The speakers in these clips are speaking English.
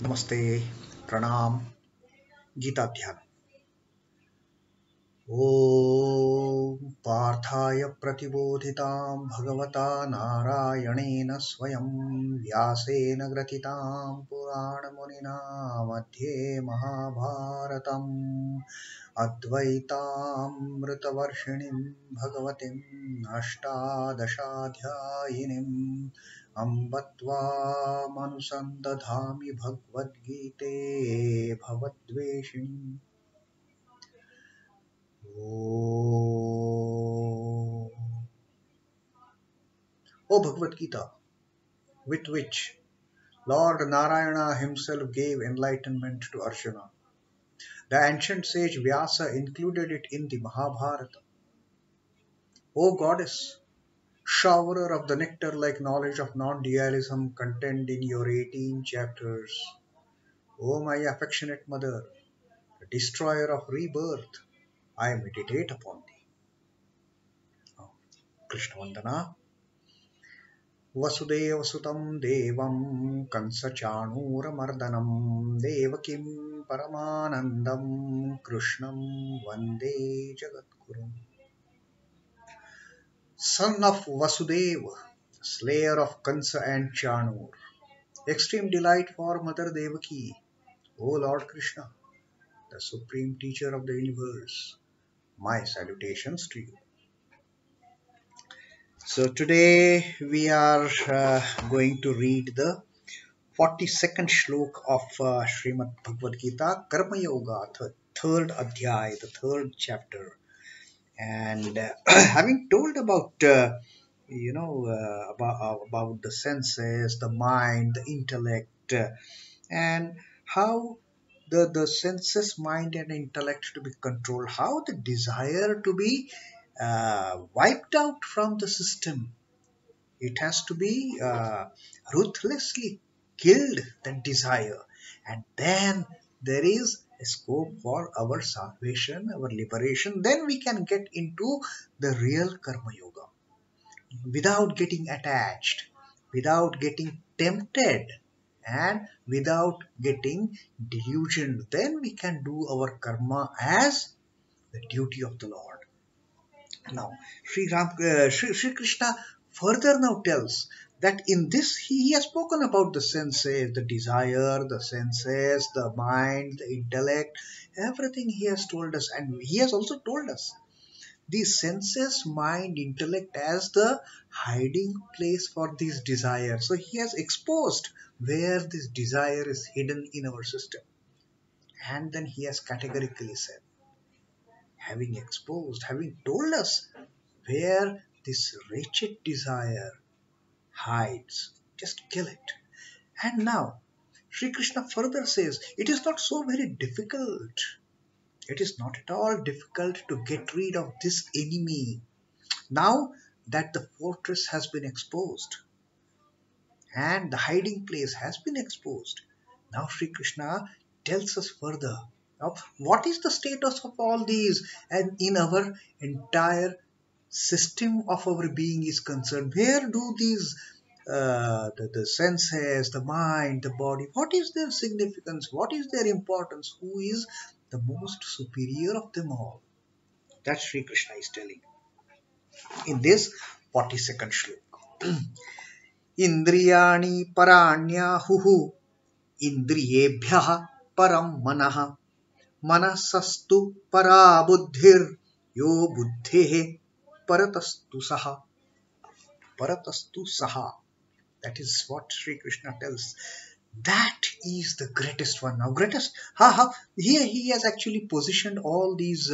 नमस्ते, प्रणाम, गीता ध्यान। ओम पार्थाय प्रतिबोधितां भगवता नारायणेन स्वयं व्यासेन ग्रथितां पुराणमुनिना मध्ये महाभारतम् अद्वैतामृतवर्षिणीं भगवतीम् अष्टादशाध्यायिनीम् अम्ब त्वामनुसन्दधामि भगवद्गीते भवद्वेषिणीम्। O Bhagavad Gita, with which Lord Narayana himself gave enlightenment to Arjuna. The ancient sage Vyasa included it in the Mahabharata. O goddess, showerer of the nectar-like knowledge of non-dualism contained in your 18 chapters. O my affectionate mother, the destroyer of rebirth, I meditate upon thee. Krishna Vandana. Vasudevasutam devam kansachanuramardhanam devakim paramanandam krishnam vande jagadgurum. Son of Vasudeva, slayer of Kansa and Chanur, extreme delight for Mother Devaki, O Lord Krishna, the supreme teacher of the universe, my salutations to you. So today we are going to read the 42nd Shloka of Srimad Bhagavad Gita, Karma Yoga, third adhyay, the third chapter. And having told about about the senses, the mind, the intellect, and how the senses, mind, and intellect to be controlled, how the desire to be wiped out from the system. It has to be ruthlessly killed, that desire, and then there is a scope for our salvation, our liberation. Then we can get into the real karma yoga without getting attached, without getting tempted, and without getting delusioned. Then we can do our karma as the duty of the Lord. Now, Sri Krishna further now tells that in this he has spoken about the senses, the desire, the senses, the mind, the intellect, everything he has told us, and he has also told us the senses, mind, intellect as the hiding place for these desires. So he has exposed where this desire is hidden in our system, and then he has categorically said, having exposed, having told us where this wretched desire hides, just kill it. And now Sri Krishna further says it is not so very difficult. It is not at all difficult to get rid of this enemy. Now that the fortress has been exposed and the hiding place has been exposed, now Sri Krishna tells us further of what is the status of all these, and in our entire system of our being is concerned. Where do these the senses, the mind, the body, what is their significance? What is their importance? Who is the most superior of them all? That Sri Krishna is telling in this 42nd shloka. Indriyāṇi parāṇyāhur indriyebhyaḥ paraṁ manaḥ manasastu parā buddhir yo buddheḥ paratastu saha. Paratastu saha. That is what Sri Krishna tells. That is the greatest one. Now, greatest. Here he has actually positioned all these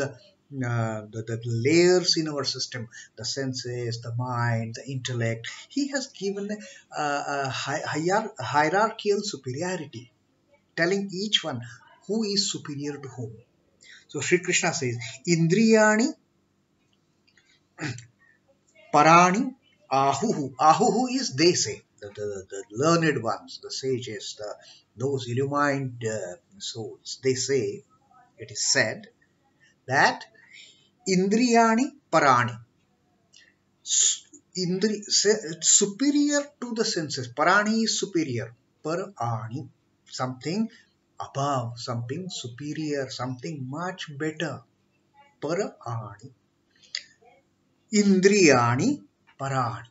the layers in our system, the senses, the mind, the intellect. He has given a hierarchical superiority, telling each one who is superior to whom. So Sri Krishna says, indriyāṇi parāṇi ahuhu. Ahuhu is they say. The learned ones, the sages, those illumined souls, they say, it is said that indriyāṇi parāṇi, superior to the senses. Parāṇi is superior. Parāṇi. something above, something superior, something much better. Parāṇi, indriyāṇi, parāṇi.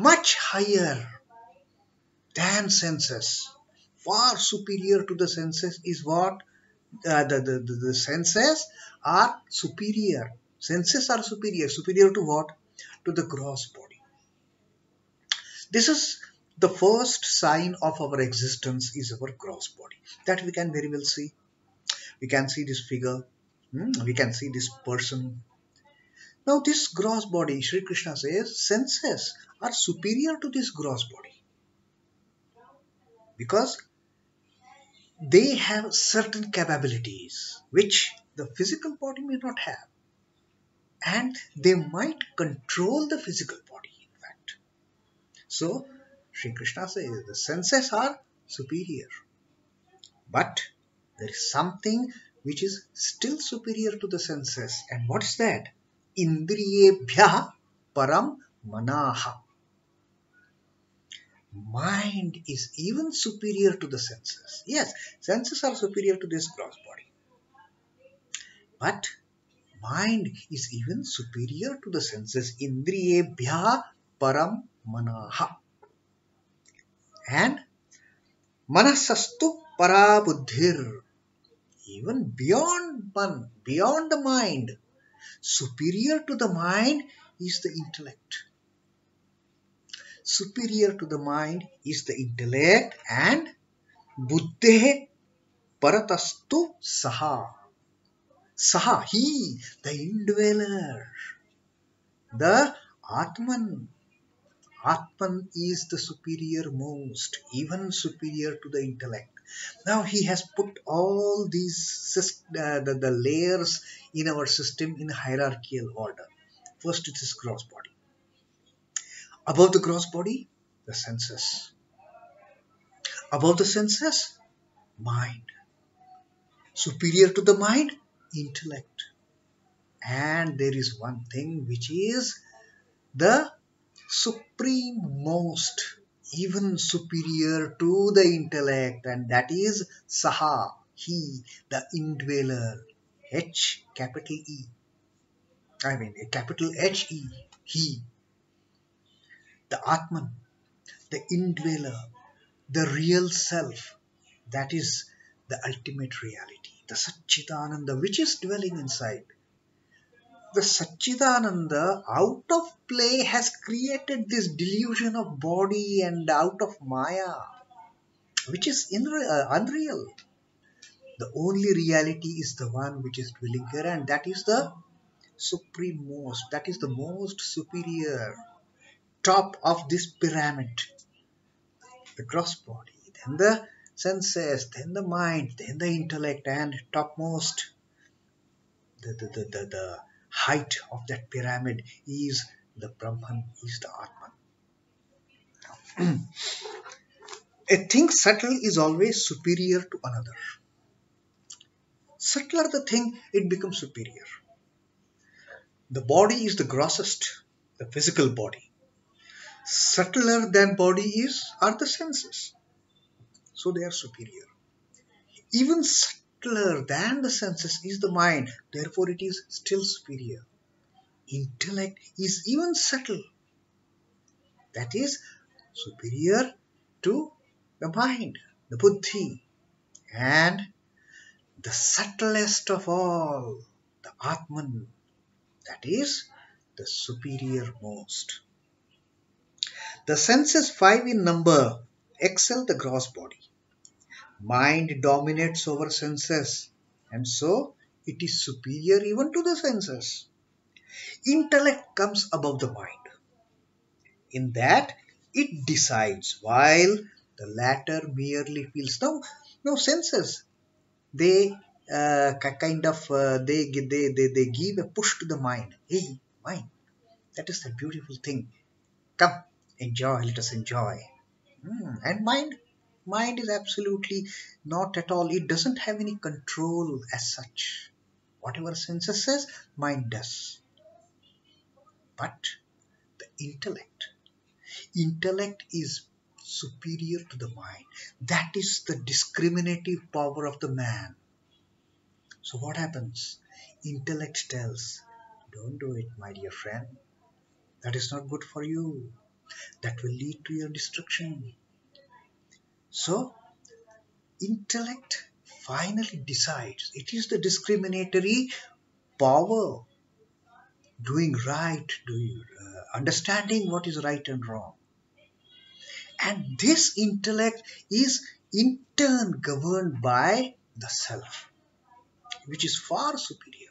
Much higher than senses. Far superior to the senses is what? The senses are superior. Senses are superior. Superior to what? To the gross body. This is the first sign of our existence is our gross body. That we can very well see. We can see this figure. We can see this person. Now this gross body, Sri Krishna says, senses are superior to this gross body. Because they have certain capabilities which the physical body may not have. And they might control the physical body, in fact. So, Sri Krishna says the senses are superior. But there is something which is still superior to the senses. And what is that? Indriyebhyaḥ paraṁ manaḥ. Mind is even superior to the senses. Yes, senses are superior to this gross body. But mind is even superior to the senses. Indriyebhyaḥ paraṁ manaḥ. And manasastu parā buddhir. Even beyond the mind. Superior to the mind is the intellect. Superior to the mind is the intellect, and buddheḥ paratastu saha. Saha, he, the indweller, the Atman. Atman is the superior most, even superior to the intellect. Now he has put all these the layers in our system in hierarchical order. First it is gross body. Above the gross body, the senses. Above the senses, mind. Superior to the mind, intellect. And there is one thing which is the supreme most, even superior to the intellect, and that is Saha, he, the indweller. H, capital E. I mean a capital H-E, he. The Atman, the indweller, the real self, that is the ultimate reality, the Satchidananda which is dwelling inside. The Satchidananda out of play has created this delusion of body and out of Maya, which is unreal. The only reality is the one which is dwelling here, and that is the supreme most, that is the most superior, top of this pyramid. The gross body, then the senses, then the mind, then the intellect, and topmost, the height of that pyramid is the Brahman, is the Atman. A thing subtle is always superior to another. Subtler the thing, it becomes superior. The body is the grossest, the physical body. Subtler than body are the senses. So they are superior. Even subtler than the senses is the mind. Therefore it is still superior. Intellect is even subtle. That is superior to the mind, the buddhi. And the subtlest of all, the Atman, that is the superior most. The senses, 5 in number, excel the gross body. Mind dominates over senses, and so it is superior even to the senses. Intellect comes above the mind. In that, it decides, while the latter merely feels. Now senses, they they give a push to the mind. Hey, mind, that is the beautiful thing. Come, enjoy, let us enjoy. And mind is absolutely not at all. It doesn't have any control as such. Whatever senses says, mind does. But the intellect is superior to the mind. That is the discriminative power of the man. So what happens? Intellect tells, don't do it, my dear friend. That is not good for you. That will lead to your destruction. So, intellect finally decides. It is the discriminatory power, doing right, understanding what is right and wrong. And this intellect is in turn governed by the self, which is far superior.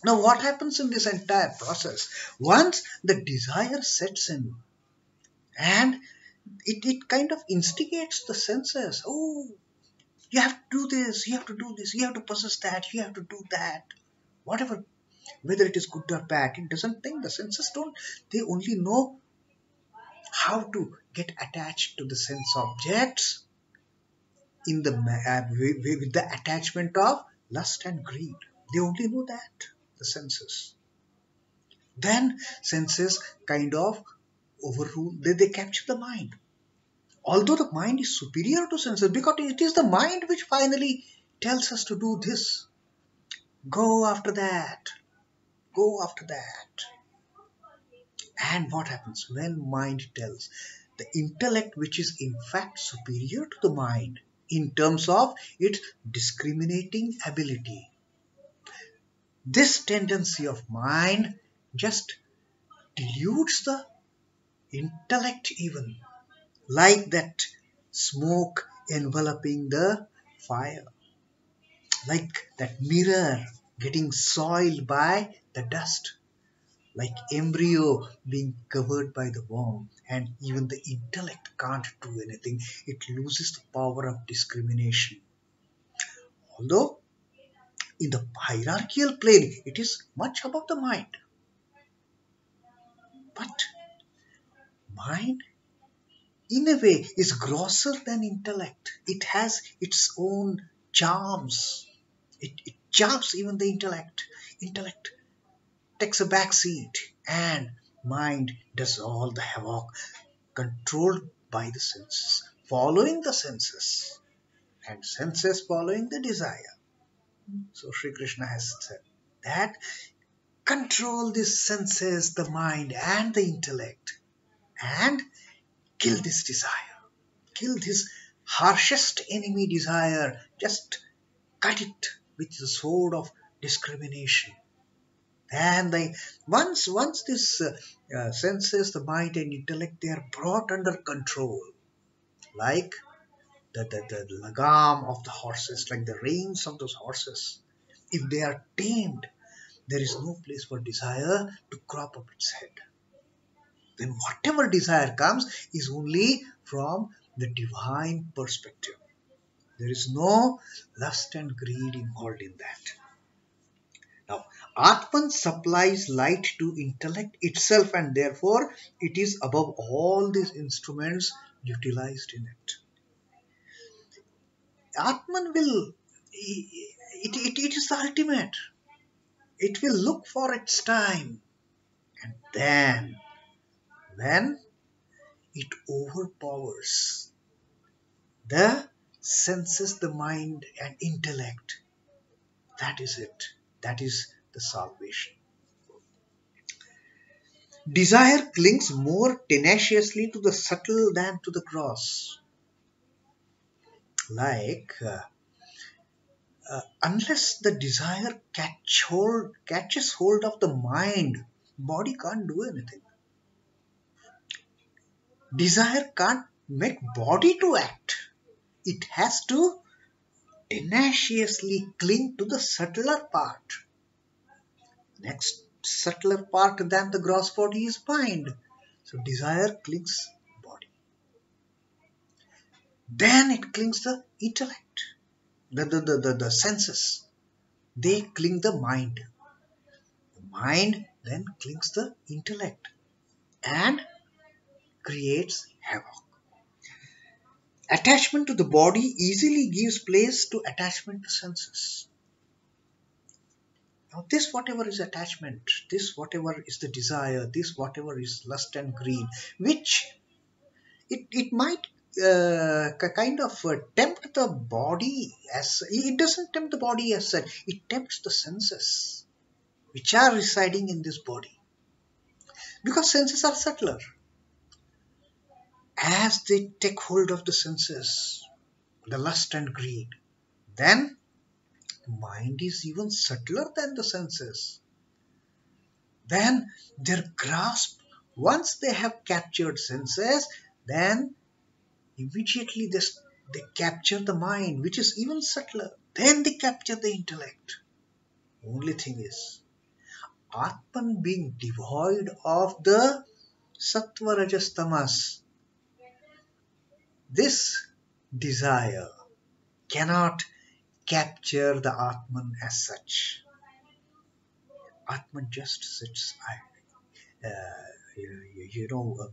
Now, what happens in this entire process? Once the desire sets in, and it kind of instigates the senses. Oh, you have to do this, you have to do this, you have to possess that, you have to do that. Whatever, whether it is good or bad, it doesn't think. The senses don't. They only know how to get attached to the sense objects in the with the attachment of lust and greed. They only know that, the senses. Then senses kind of overrule, they capture the mind. Although the mind is superior to senses, because it is the mind which finally tells us to do this. Go after that. Go after that. And what happens when mind tells? The intellect, which is in fact superior to the mind in terms of its discriminating ability. This tendency of mind just dilutes the intellect even, like that smoke enveloping the fire, like that mirror getting soiled by the dust, like embryo being covered by the worm, and even the intellect can't do anything. It loses the power of discrimination. Although in the hierarchical plane, it is much above the mind. But mind, in a way, is grosser than intellect. It has its own charms. It charms even the intellect. Intellect takes a back seat, and mind does all the havoc, controlled by the senses, following the senses, and senses following the desire. So Sri Krishna has said that control these senses, the mind and the intellect, and kill this desire. Kill this harshest enemy desire. Just cut it with the sword of discrimination. And once this senses, the mind and intellect, they are brought under control, like the lagam of the horses, like the reins of those horses. If they are tamed, there is no place for desire to crop up its head. Then whatever desire comes is only from the divine perspective. There is no lust and greed involved in that. Now, Atman supplies light to intellect itself, and therefore it is above all these instruments utilized in it. Atman will, it is the ultimate. It will look for its time, and then when it overpowers the senses, the mind and intellect, that is it. That is the salvation. Desire clings more tenaciously to the subtle than to the gross. Like, unless the desire catches hold of the mind, body can't do anything. Desire can't make body to act. It has to tenaciously cling to the subtler part. Next subtler part than the gross body is mind. So desire clings body. Then it clings the intellect, the senses. They cling the mind. The mind then clings the intellect and creates havoc. Attachment to the body easily gives place to attachment to senses. Now this whatever is attachment, this whatever is the desire, this whatever is lust and greed, which it might kind of tempt the body as it doesn't tempt the body as such. It tempts the senses which are residing in this body, because senses are subtler. As they take hold of the senses, the lust and greed, then mind is even subtler than the senses. Then their grasp, once they have captured senses, then immediately they capture the mind, which is even subtler. Then they capture the intellect. Only thing is, Atman being devoid of the sattva, rajas, tamas, this desire cannot capture the Atman as such. Atman just sits,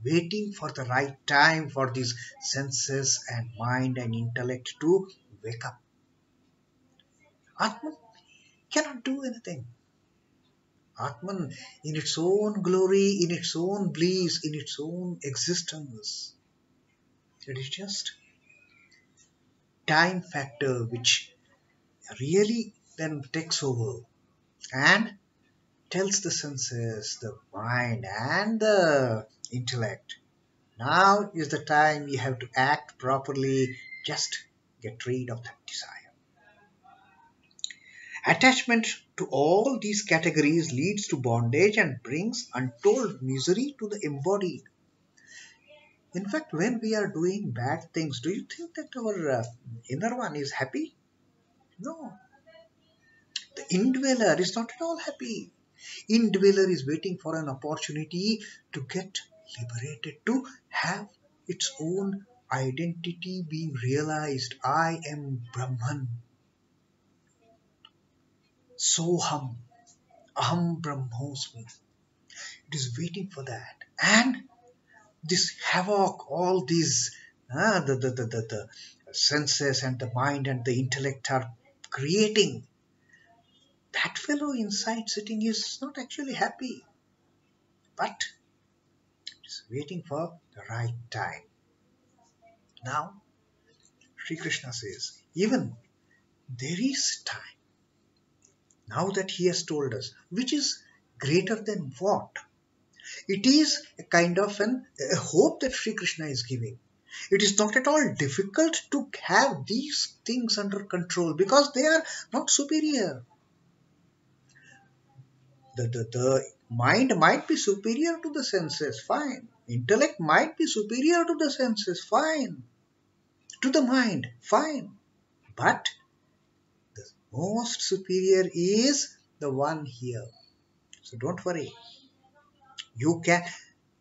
waiting for the right time for these senses and mind and intellect to wake up. Atman cannot do anything. Atman, in its own glory, in its own bliss, in its own existence, it is just time factor which really then takes over and tells the senses, the mind and the intellect, now is the time you have to act properly, just get rid of that desire. Attachment to all these categories leads to bondage and brings untold misery to the embodied. In fact, when we are doing bad things, do you think that our inner one is happy? No. The indweller is not at all happy. Indweller is waiting for an opportunity to get liberated, to have its own identity being realized. I am Brahman. Soham. Aham Brahmosmi. It is waiting for that. And this havoc, all these, the senses and the mind and the intellect are creating. That fellow inside sitting is not actually happy, but is waiting for the right time. Now, Sri Krishna says, even there is time. Now that he has told us, which is greater than what? It is a kind of a hope that Sri Krishna is giving. It is not at all difficult to have these things under control because they are not superior. The mind might be superior to the senses, fine. Intellect might be superior to the senses, fine. To the mind, fine. But the most superior is the one here. So don't worry. You can,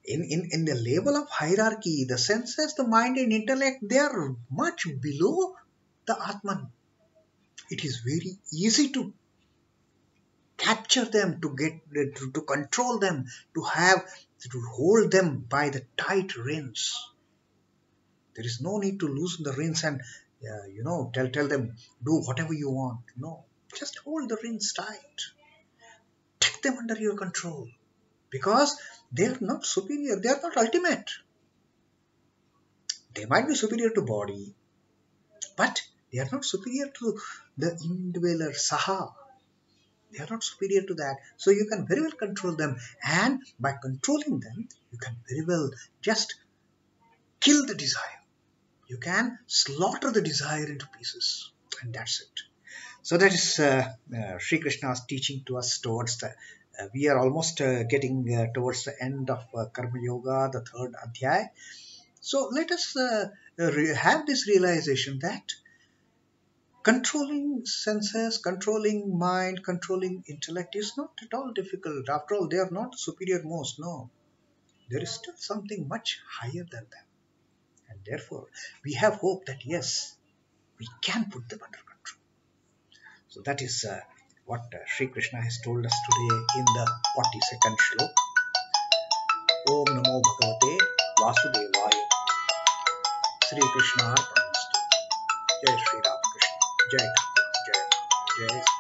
in the level of hierarchy, the senses, the mind and intellect, they are much below the Atman. It is very easy to capture them, to control them, to hold them by the tight reins. There is no need to loosen the reins and tell them do whatever you want. No, just hold the reins tight. Take them under your control, because they are not superior. They are not ultimate. They might be superior to body, but they are not superior to the indweller Saha. They are not superior to that. So you can very well control them. And by controlling them, you can very well just kill the desire. You can slaughter the desire into pieces. And that's it. So that is Sri Krishna's teaching to us towards the... we are almost getting towards the end of Karma Yoga, the third Adhyay. So let us have this realization that controlling senses, controlling mind, controlling intellect is not at all difficult. After all, they are not superior most. No, there is still something much higher than them. And therefore, we have hope that yes, we can put them under control. So that is what Sri Krishna has told us today in the 42nd Shloka. Om Namo Bhagavate Vasudevaya. Sri Krishna Arpanastu. Jai Sri Ram Krishna. Jai Thakur. Jai. Jai.